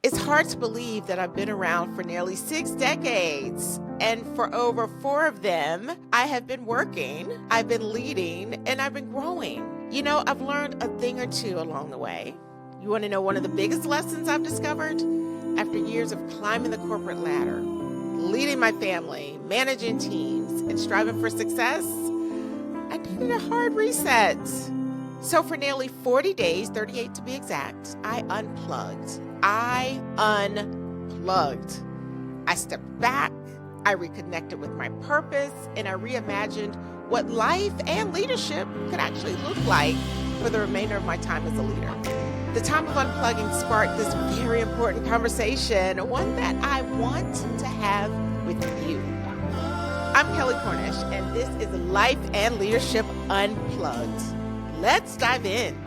It's hard to believe that I've been around for nearly 6 decades. And for over 4 of them, I have been working, I've been leading, and I've been growing. You know, I've learned a thing or two along the way. You want to know one of the biggest lessons I've discovered? After years of climbing the corporate ladder, leading my family, managing teams, and striving for success, I needed a hard reset. So for nearly 40 days, 38 to be exact, I unplugged. I stepped back, I reconnected with my purpose, and I reimagined what life and leadership could actually look like for the remainder of my time as a leader. The time of unplugging sparked this very important conversation, one that I want to have with you. I'm Kelley Cornish, and this is Life and Leadership Unplugged. Let's dive in.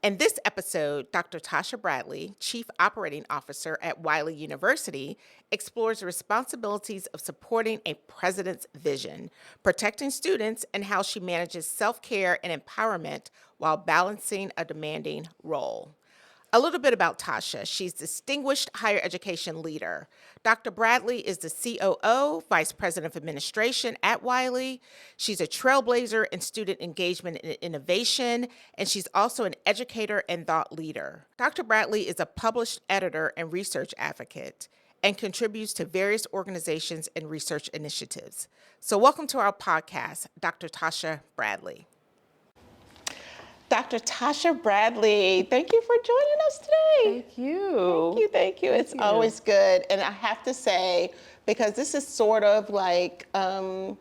In this episode, Dr. Tasha Bradley, Chief Operating Officer at Wiley University, explores the responsibilities of supporting a president's vision, protecting students, and how she manages self-care and empowerment while balancing a demanding role. A little bit about Tasha. She's distinguished higher education leader. Dr. Bradley is the COO, Vice President of Administration at Wiley. She's a trailblazer in student engagement and innovation, and she's also an educator and thought leader. Dr. Bradley is a published editor and research advocate and contributes to various organizations and research initiatives. So welcome to our podcast, Dr. Tasha Bradley. Dr. Tasha Bradley, thank you for joining us today. Thank you. Thank you. It's always good. And I have to say, because this is sort of like an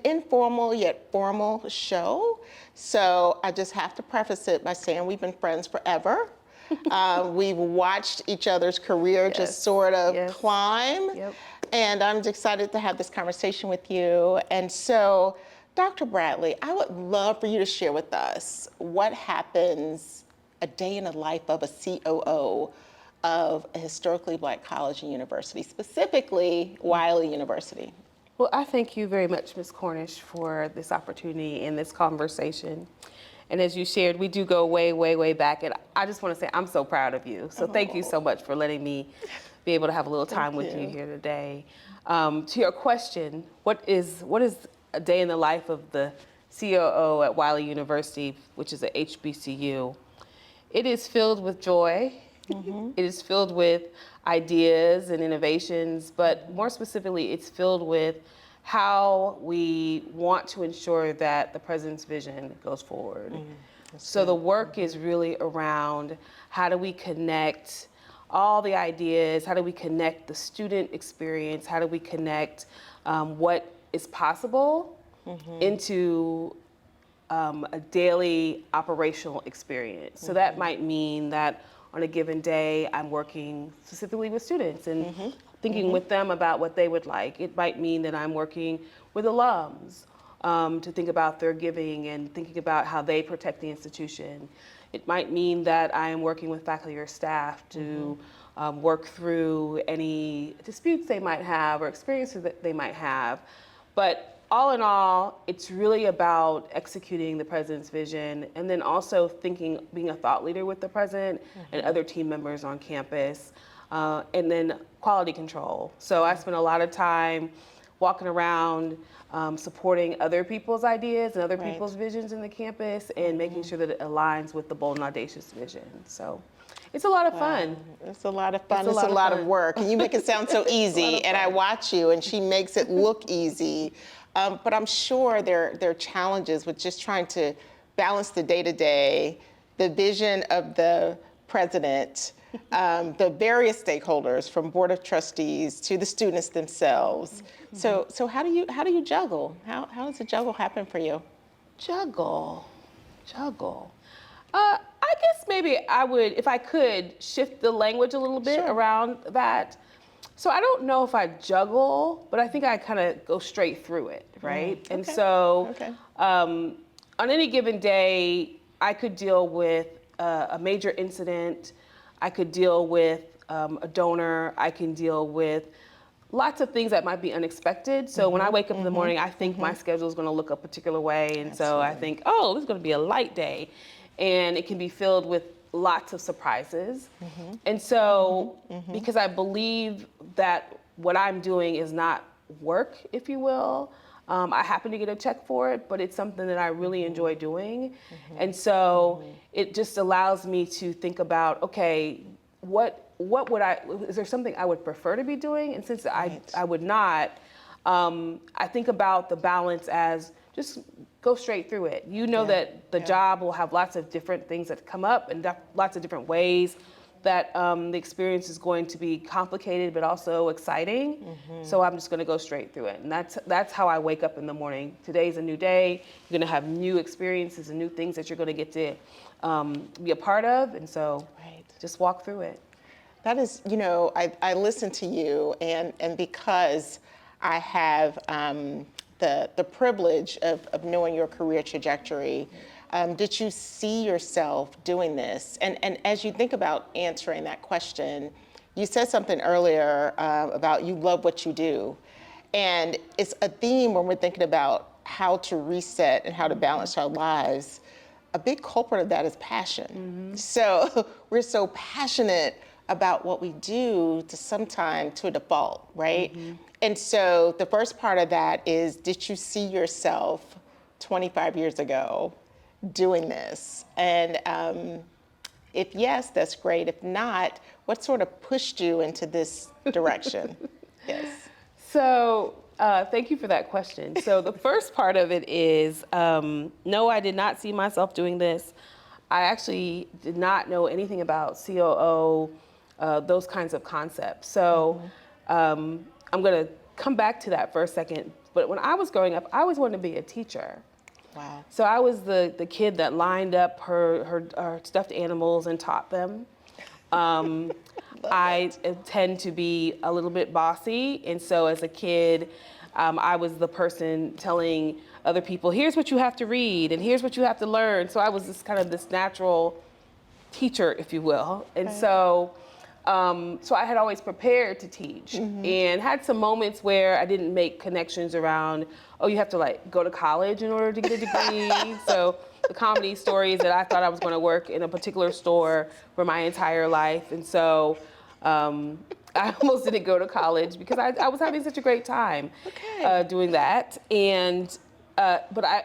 informal yet formal show, so I just have to preface it by saying we've been friends forever. We've watched each other's career just sort of climb. Yep. And I'm excited to have this conversation with you. And so, Dr. Bradley, I would love for you to share with us what happens a day in the life of a COO of a historically Black college and university, specifically Wiley University. Well, I thank you very much, Ms. Cornish, for this opportunity and this conversation. And as you shared, we do go way, way, way back. And I just want to say I'm so proud of you. So thank you so much for letting me be able to have a little time with you here today. To your question, what is a day in the life of the COO at Wiley University, which is a HBCU? It is filled with joy. Mm-hmm. It is filled with ideas and innovations, but more specifically, it's filled with how we want to ensure that the president's vision goes forward. Mm-hmm. So the work is really around how do we connect all the ideas, how do we connect the student experience, how do we connect what is possible into a daily operational experience. So that might mean that on a given day, I'm working specifically with students and thinking with them about what they would like. It might mean that I'm working with alums to think about their giving and thinking about how they protect the institution. It might mean that I am working with faculty or staff to work through any disputes they might have or experiences that they might have. But all in all, it's really about executing the president's vision and then also being a thought leader with the president and other team members on campus, and then quality control. So I spend a lot of time walking around, supporting other people's ideas and other people's visions in the campus and making sure that it aligns with the bold and audacious vision. So it's a lot of fun. It's a lot of fun. It's a lot of work. And you make it sound so easy. And I watch you, and she makes it look easy. But I'm sure there are challenges with just trying to balance the day-to-day, the vision of the president, the various stakeholders, from board of trustees to the students themselves. So how do you juggle? How does the juggle happen for you? Juggle. I guess maybe I would, if I could, shift the language a little bit around that. So I don't know if I juggle, but I think I kind of go straight through it, right? And so on any given day, I could deal with a major incident. I could deal with a donor. I can deal with lots of things that might be unexpected. So when I wake up in the morning, I think my schedule is going to look a particular way. And so I think, oh, this is going to be a light day. And it can be filled with lots of surprises. And so, because I believe that what I'm doing is not work, if you will, I happen to get a check for it, but it's something that I really enjoy doing. And so it just allows me to think about, okay, what would is there something I would prefer to be doing? And since I would not, I think about the balance as just go straight through it. You know that the job will have lots of different things that come up and lots of different ways that the experience is going to be complicated but also exciting. So I'm just gonna go straight through it. And that's how I wake up in the morning. Today's a new day. You're gonna have new experiences and new things that you're gonna get to be a part of. And so just walk through it. That is, you know, I listen to you, and because I have the privilege of knowing your career trajectory, did you see yourself doing this? And as you think about answering that question, you said something earlier about you love what you do. And it's a theme when we're thinking about how to reset and how to balance our lives. A big culprit of that is passion. So we're so passionate about what we do to a default, right? And so the first part of that is, did you see yourself 25 years ago doing this? And if yes, that's great. If not, what sort of pushed you into this direction? Yes. So thank you for that question. So the first part of it is, no, I did not see myself doing this. I actually did not know anything about COO, those kinds of concepts. So I'm going to come back to that for a second. But when I was growing up, I always wanted to be a teacher. Wow. So I was the kid that lined up her stuffed animals and taught them. I tend to be a little bit bossy, and so as a kid, I was the person telling other people, here's what you have to read, and here's what you have to learn. So I was this natural teacher, if you will. And so I had always prepared to teach, and had some moments where I didn't make connections around, oh, you have to like go to college in order to get a degree. So the comedy story is that I thought I was going to work in a particular store for my entire life. And so I almost didn't go to college because I was having such a great time doing that. And but I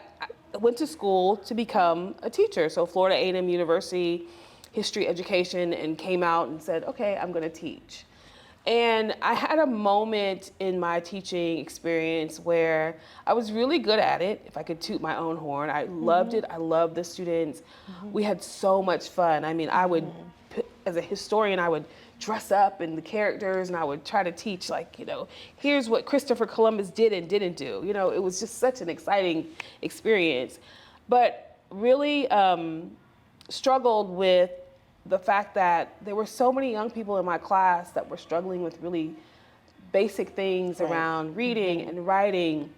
went to school to become a teacher. So Florida A&M University, history education, and came out and said, okay, I'm going to teach. And I had a moment in my teaching experience where I was really good at it, if I could toot my own horn. I loved it. I loved the students. We had so much fun. I mean, I would, as a historian, I would dress up in the characters and I would try to teach, like, you know, here's what Christopher Columbus did and didn't do. You know, it was just such an exciting experience. But really struggled with the fact that there were so many young people in my class that were struggling with really basic things around reading and writing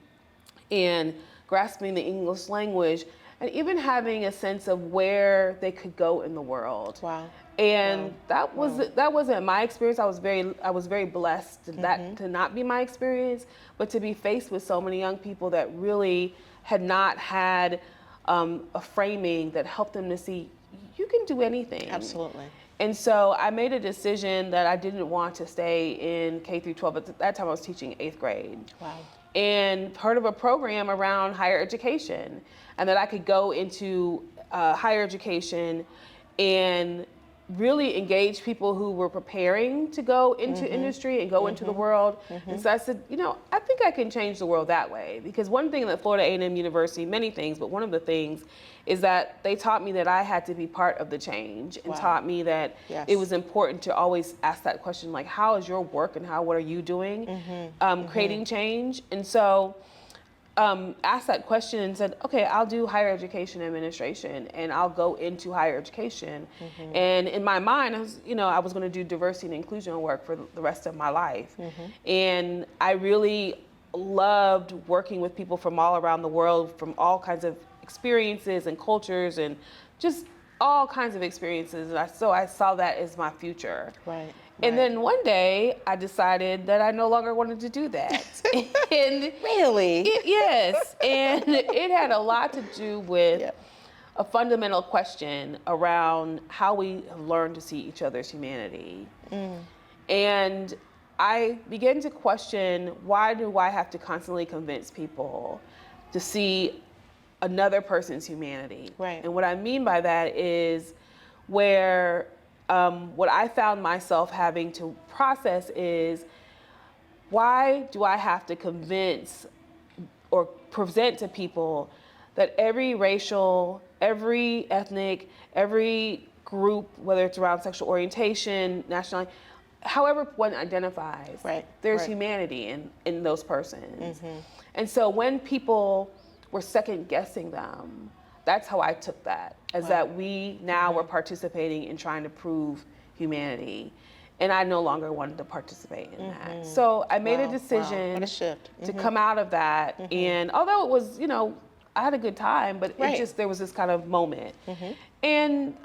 and grasping the English language and even having a sense of where they could go in the world. Wow. And that wasn't my experience. I was very blessed that to not be my experience, but to be faced with so many young people that really had not had a framing that helped them to see you can do anything. Absolutely. And so I made a decision that I didn't want to stay in K through 12. At that time I was teaching 8th grade. Wow. And part of a program around higher education, and that I could go into higher education and really engage people who were preparing to go into industry and go into the world. And so I said, you know, I think I can change the world that way. Because one thing that Florida A&M University, many things, but one of the things is that they taught me that I had to be part of the change, and taught me that it was important to always ask that question, like, how is your work and what are you doing, creating change? And so asked that question and said, okay, I'll do higher education administration and I'll go into higher education. And in my mind, I was going to do diversity and inclusion work for the rest of my life. And I really loved working with people from all around the world, from all kinds of experiences and cultures and just all kinds of experiences. And so I saw that as my future. Right. And then one day I decided that I no longer wanted to do that. And really? Yes. And it had a lot to do with a fundamental question around how we have learned to see each other's humanity. And I began to question, why do I have to constantly convince people to see another person's humanity? Right. And what I mean by that is where what I found myself having to process is, why do I have to convince or present to people that every racial, every ethnic, every group, whether it's around sexual orientation, nationality, however one identifies, there's humanity in those persons. And so when people were second guessing them, that's how I took that, as that we now were participating in trying to prove humanity. And I no longer wanted to participate in that. So I made a decision What a shift. to come out of that. And although it was, I had a good time, but it just, there was this kind of moment. And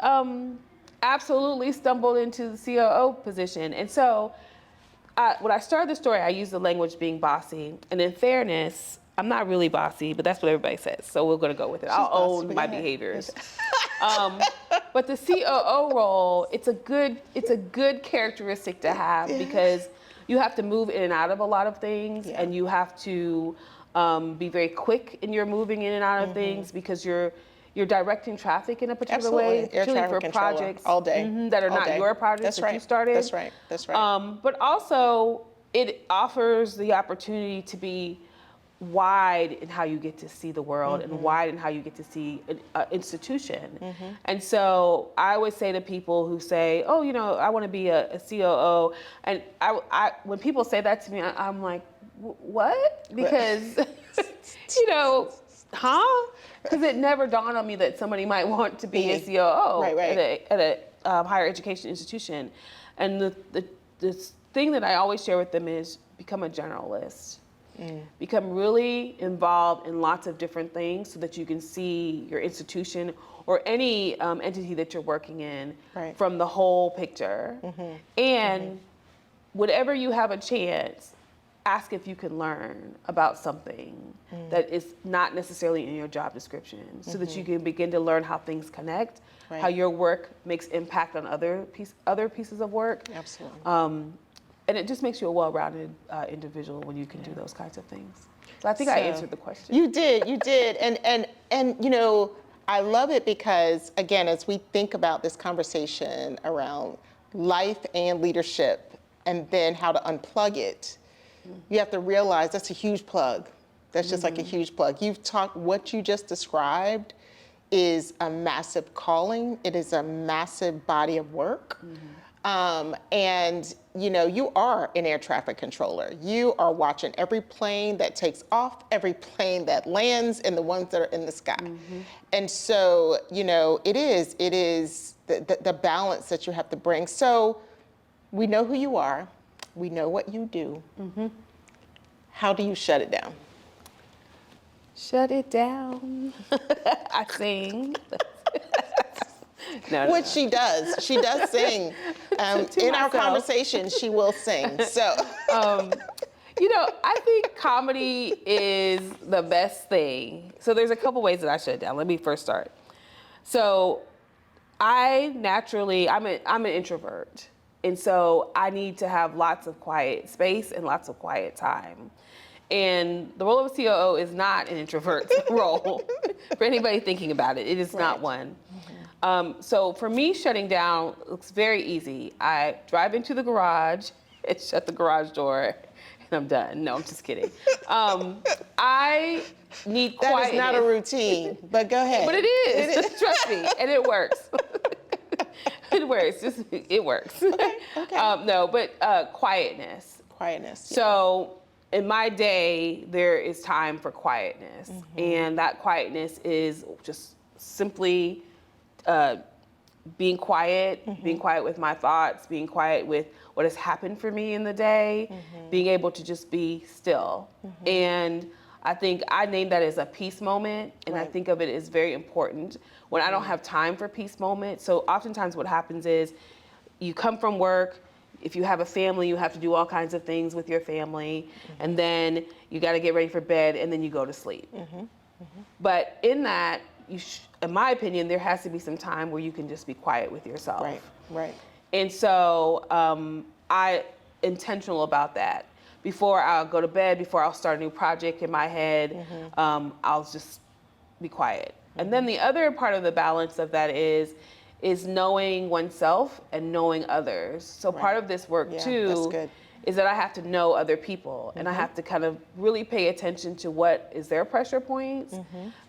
absolutely stumbled into the COO position. And so when I started the story, I used the language being bossy. And in fairness, I'm not really bossy, but that's what everybody says. So we're going to go with it. I'll own my behaviors. But the COO role, it's a good characteristic to have, because you have to move in and out of a lot of things, and you have to be very quick in your moving in and out of things, because you're directing traffic in a particular way, particularly for projects all day that are not your projects that you started. That's right. But also, it offers the opportunity to be wide in how you get to see the world, and wide in how you get to see an institution. And so I always say to people who say, oh, I want to be a COO. And I when people say that to me, I'm like, what? Because, huh? Because it never dawned on me that somebody might want to be a COO at a higher education institution. And the thing that I always share with them is, become a generalist. Become really involved in lots of different things, so that you can see your institution or any entity that you're working in from the whole picture. And whatever you have a chance, ask if you can learn about something that is not necessarily in your job description, so that you can begin to learn how things connect, how your work makes impact on other pieces of work. Absolutely. And it just makes you a well-rounded individual when you can do those kinds of things. So I think I answered the question. You did. And I love it because, again, as we think about this conversation around life and leadership, and then how to unplug it, you have to realize that's a huge plug. That's just like a huge plug. What you just described is a massive calling. It is a massive body of work. And you are an air traffic controller. You are watching every plane that takes off, every plane that lands, and the ones that are in the sky. And so, it is the balance that you have to bring. So we know who you are. We know what you do. How do you shut it down? Shut it down. I sing. No. She does sing. In our conversation, she will sing. So, I think comedy is the best thing. So there's a couple ways that I shut it down. Let me first start. So I'm an introvert. And so I need to have lots of quiet space and lots of quiet time. And the role of a COO is not an introvert role. For anybody thinking about it, it is not one. So for me, shutting down looks very easy. I drive into the garage and shut the garage door, and I'm done. No, I'm just kidding. I need quiet. That is not a routine, but go ahead. But it is. Trust me, and it works. It works. It works. Okay. No, but quietness. Quietness. Yeah. So in my day, there is time for quietness, and that quietness is just simply being quiet with my thoughts, being quiet with what has happened for me in the day, being able to just be still. And I think I name that as a peace moment, and I think of it as very important when I don't have time for peace moments. So oftentimes what happens is you come from work, if you have a family, you have to do all kinds of things with your family, and then you got to get ready for bed, and then you go to sleep. But in that, in my opinion, there has to be some time where you can just be quiet with yourself. Right, right. And so I intentional about that. Before I'll go to bed, before I'll start a new project in my head, I'll just be quiet. And then the other part of the balance of that is knowing oneself and knowing others. So part of this work too is that I have to know other people, and I have to kind of really pay attention to what is their pressure points,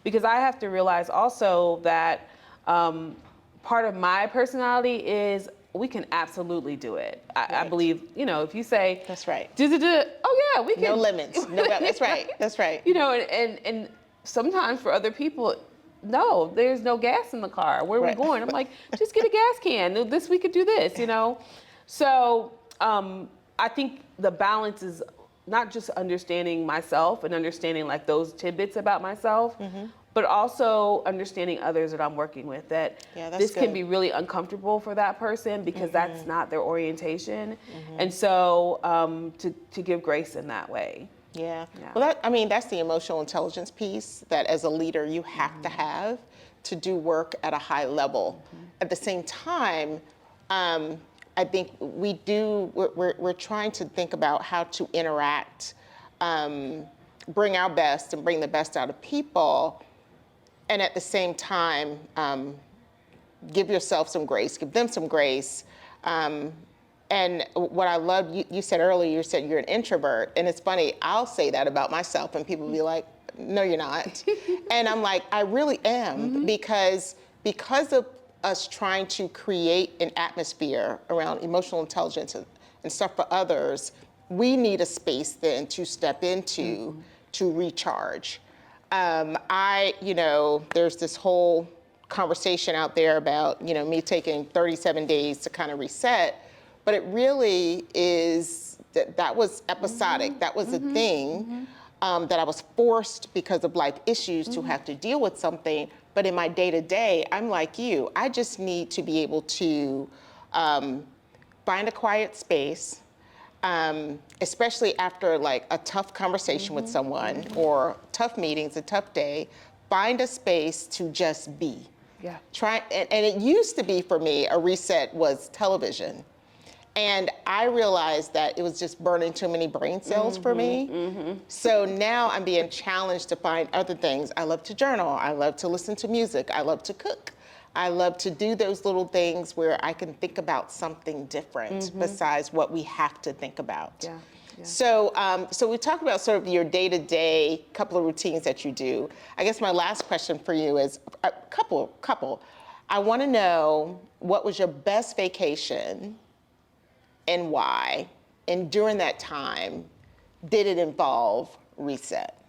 because I have to realize also that part of my personality is we can absolutely do it. I believe, if you say, that's right. Oh yeah, we can. No limits. No, that's right. That's right. And sometimes for other people, no, there's no gas in the car. Where are we going? I'm like, just get a gas can. We could do this, So I think the balance is not just understanding myself and understanding like those tidbits about myself, but also understanding others that I'm working with, that this can be really uncomfortable for that person because that's not their orientation. And so to give grace in that way. Yeah. Well, that's the emotional intelligence piece that as a leader you have to have to do work at a high level. At the same time, I think we're trying to think about how to interact, bring our best and bring the best out of people, and at the same time, give yourself some grace, give them some grace. And what I love, you said earlier, you said you're an introvert, and it's funny, I'll say that about myself and people be like, no, you're not. And I'm like, I really am, because of us trying to create an atmosphere around emotional intelligence and stuff for others, we need a space then to step into to recharge. There's this whole conversation out there about, me taking 37 days to kind of reset, but it really is, that was episodic. That was a thing that I was forced because of life issues to have to deal with something. But in my day-to-day, I'm like you. I just need to be able to find a quiet space, especially after like a tough conversation with someone or tough meetings, a tough day, find a space to just be. Yeah. And it used to be for me, a reset was television. And I realized that it was just burning too many brain cells for me. So now I'm being challenged to find other things. I love to journal. I love to listen to music. I love to cook. I love to do those little things where I can think about something different besides what we have to think about. Yeah. So we talked about sort of your day-to-day couple of routines that you do. I guess my last question for you is a couple. I want to know, what was your best vacation and why? And during that time, did it involve reset?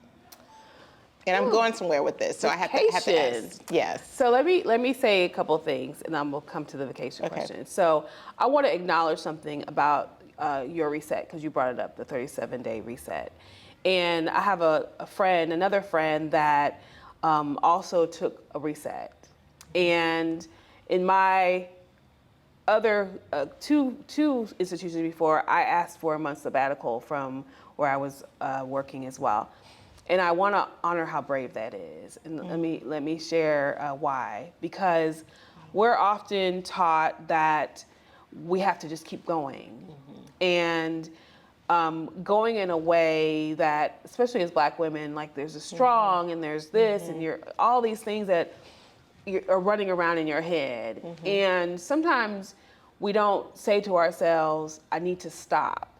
And I'm going somewhere with this, so I have to ask. Yes. So let me say a couple of things, and then we'll come to the vacation question. So I want to acknowledge something about your reset, because you brought it up, the 37-day reset. And I have another friend that also took a reset. And in my other two institutions before, I asked for a month sabbatical from where I was working as well. And I want to honor how brave that is. And let me share why. Because we're often taught that we have to just keep going. And going in a way that, especially as Black women, like there's a strong and there's this and you're all these things that are running around in your head. And sometimes we don't say to ourselves, I need to stop.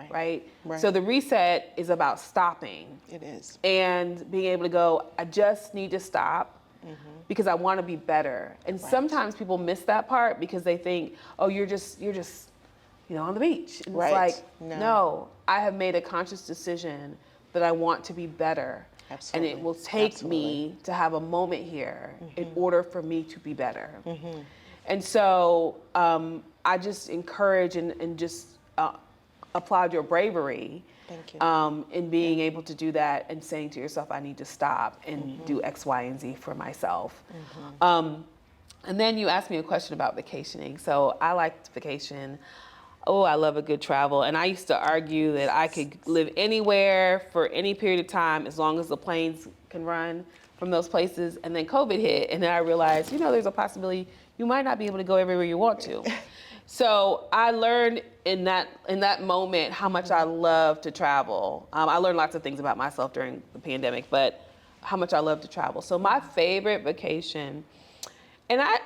Right? So the reset is about stopping. It is. And being able to go, I just need to stop because I want to be better. And sometimes people miss that part because they think, oh, you're just on the beach. And it's like, no, I have made a conscious decision that I want to be better. Absolutely. And it will take me to have a moment here in order for me to be better. And so I just encourage and just applaud your bravery. Thank you. In being able to do that and saying to yourself, I need to stop and do X, Y, and Z for myself. And then you asked me a question about vacationing. So I like to vacation. Oh, I love a good travel. And I used to argue that I could live anywhere for any period of time as long as the planes can run from those places, and then COVID hit, and then I realized, there's a possibility you might not be able to go everywhere you want to. So I learned in that moment how much I love to travel. I learned lots of things about myself during the pandemic, but how much I love to travel. So my favorite vacation, and I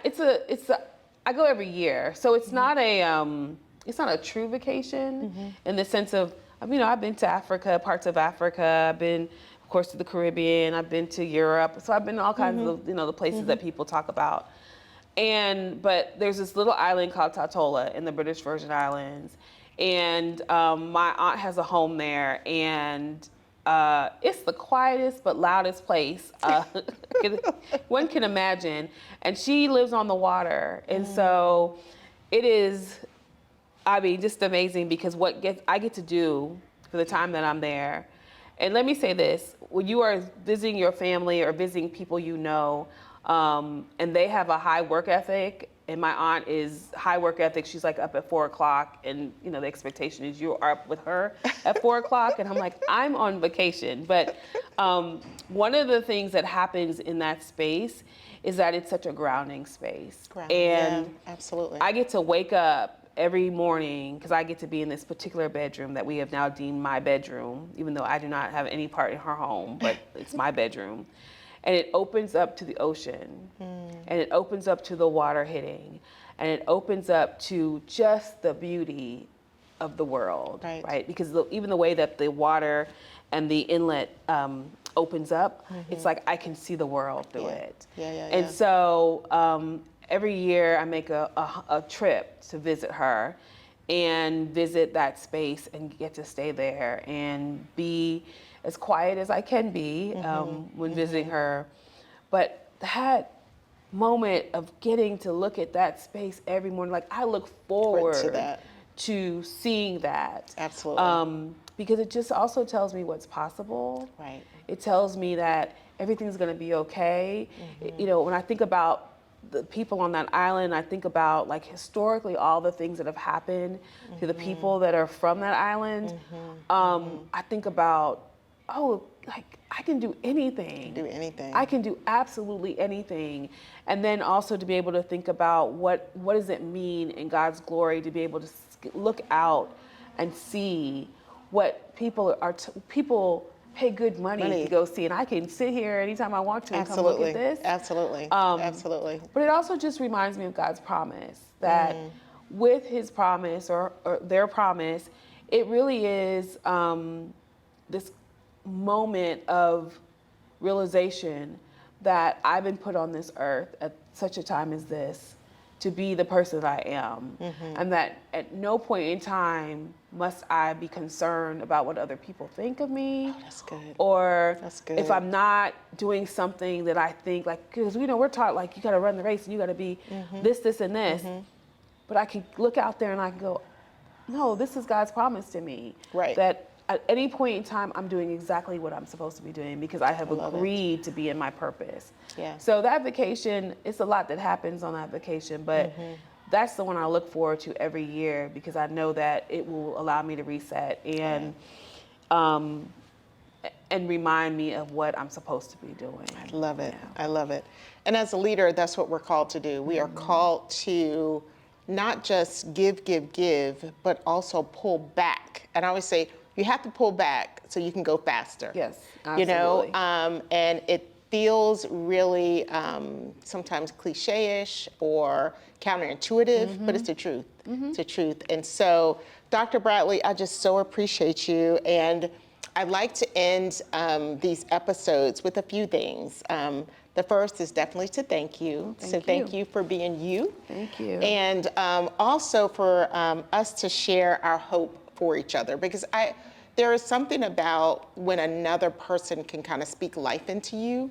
go every year, so it's not a true vacation in the sense of, I've been to Africa, parts of Africa. I've been, of course, to the Caribbean. I've been to Europe. So I've been to all kinds of, the places that people talk about. But there's this little island called Tatola in the British Virgin Islands. And my aunt has a home there. And it's the quietest but loudest place one can imagine. And she lives on the water. And so it is, just amazing because I get to do for the time that I'm there. And let me say this, when you are visiting your family or visiting people and they have a high work ethic, and my aunt is high work ethic, she's like up at 4:00, and the expectation is you are up with her at 4:00, and I'm like, I'm on vacation. But one of the things that happens in that space is that it's such a grounding space. And absolutely. I get to wake up every morning, because I get to be in this particular bedroom that we have now deemed my bedroom, even though I do not have any part in her home, but it's my bedroom. And it opens up to the ocean, and it opens up to the water hitting, and it opens up to just the beauty of the world, right? Because even the way that the water and the inlet opens up, it's like I can see the world through it. And so every year I make a trip to visit her and visit that space and get to stay there and be as quiet as I can be when visiting her. But that moment of getting to look at that space every morning, like I look forward to seeing that. Absolutely. Because it just also tells me what's possible. Right. It tells me that everything's gonna be okay. When I think about the people on that island, I think about like historically all the things that have happened to the people that are from that island. I think about, I can do anything. I can do absolutely anything. And then also to be able to think about what does it mean in God's glory to be able to look out and see what people pay good money to go see. And I can sit here anytime I want to and come look at this. Absolutely. But it also just reminds me of God's promise that with his promise or their promise, it really is this moment of realization that I've been put on this earth at such a time as this to be the person that I am. And that at no point in time must I be concerned about what other people think of me. That's good. Or That's good. if I'm not doing something that I think, like, because we're taught like you gotta run the race and you gotta be this, and this. But I can look out there and I can go, no, this is God's promise to me. Right. That at any point in time, I'm doing exactly what I'm supposed to be doing because I have agreed to be in my purpose. So that vacation, it's a lot that happens on that vacation, but that's the one I look forward to every year because I know that it will allow me to reset and remind me of what I'm supposed to be doing. I love it. I love it. And as a leader, that's what we're called to do. We are called to not just give, but also pull back. And I always say, you have to pull back so you can go faster. Yes, absolutely. And it feels really sometimes cliche-ish or counterintuitive, but it's the truth. It's the truth. And so, Dr. Bradley, I just so appreciate you. And I'd like to end these episodes with a few things. The first is definitely to thank you. Thank you for being you. Thank you. And also for us to share our hope for each other, because there is something about when another person can kind of speak life into you.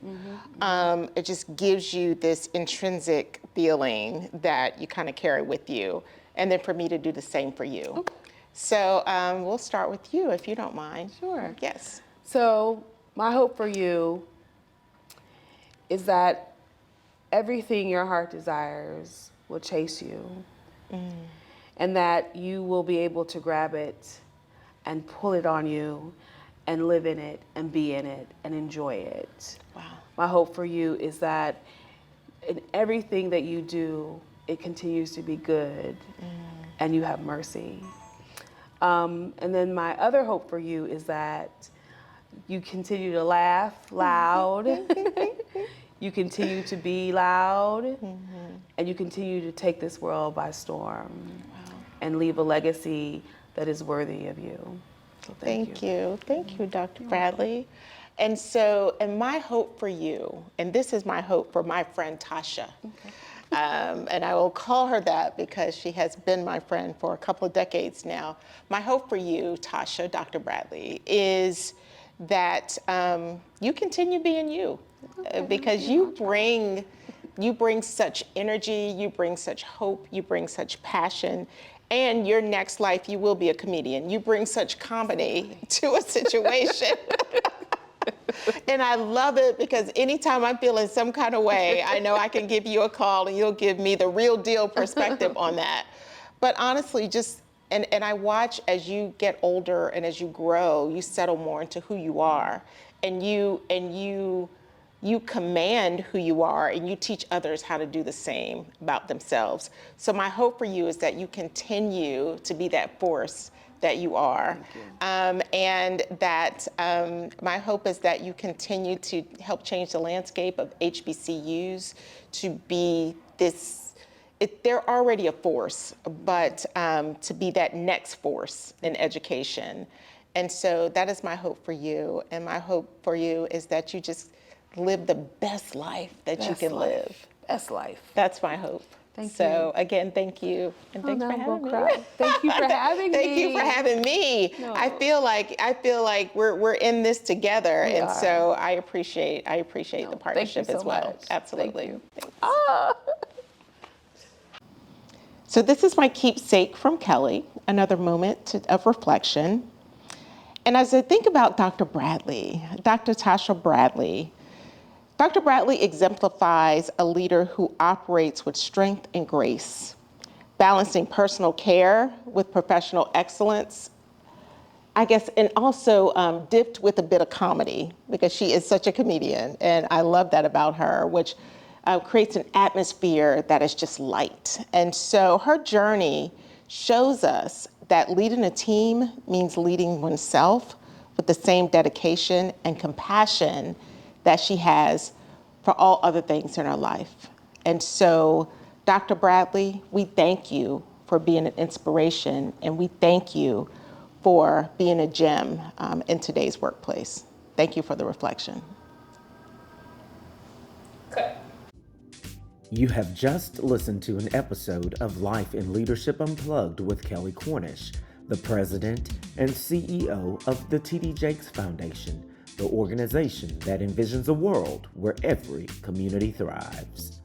It just gives you this intrinsic feeling that you kind of carry with you. And then for me to do the same for you. Okay. So we'll start with you, if you don't mind. Sure. Yes. So my hope for you is that everything your heart desires will chase you. And that you will be able to grab it and pull it on you and live in it and be in it and enjoy it. Wow. My hope for you is that in everything that you do, it continues to be good and you have mercy. And then my other hope for you is that you continue to laugh loud, you continue to be loud, and you continue to take this world by storm and leave a legacy that is worthy of you. So thank you. Thank you, Dr. Bradley. And so, and my hope for you, and this is my hope for my friend Tasha, and I will call her that because she has been my friend for a couple of decades now. My hope for you, Tasha, Dr. Bradley, is that you continue being you, because you bring such energy, you bring such hope, you bring such passion. And your next life, you will be a comedian. You bring such comedy to a situation. And I love it because anytime I'm feeling some kind of way, I know I can give you a call and you'll give me the real deal perspective on that. But honestly, and I watch as you get older and as you grow, you settle more into who you are, and you command who you are, and you teach others how to do the same about themselves. So my hope for you is that you continue to be that force that you are. And that my hope is that you continue to help change the landscape of HBCUs to be they're already a force, but to be that next force in education. And so that is my hope for you. And my hope for you is that you just live the best life that you can live. Best life. That's my hope. Thank you. So again, thank you. And thanks for having me. Thank you for having me. Thank you for having me. No. I feel like we're in this together. We and are. so I appreciate the partnership so as well. much. Absolutely. Thank you. So this is my keepsake from Kelley, another moment of reflection. And as I think about Dr. Bradley, Dr. Tasha Bradley, Dr. Bradley exemplifies a leader who operates with strength and grace, balancing personal care with professional excellence, I guess, and also dipped with a bit of comedy, because she is such a comedian, and I love that about her, which creates an atmosphere that is just light. And so her journey shows us that leading a team means leading oneself with the same dedication and compassion that she has for all other things in her life. And so, Dr. Bradley, we thank you for being an inspiration, and we thank you for being a gem in today's workplace. Thank you for the reflection. You have just listened to an episode of Life in Leadership Unplugged with Kelley Cornish, the president and CEO of the T.D. Jakes Foundation, the organization that envisions a world where every community thrives.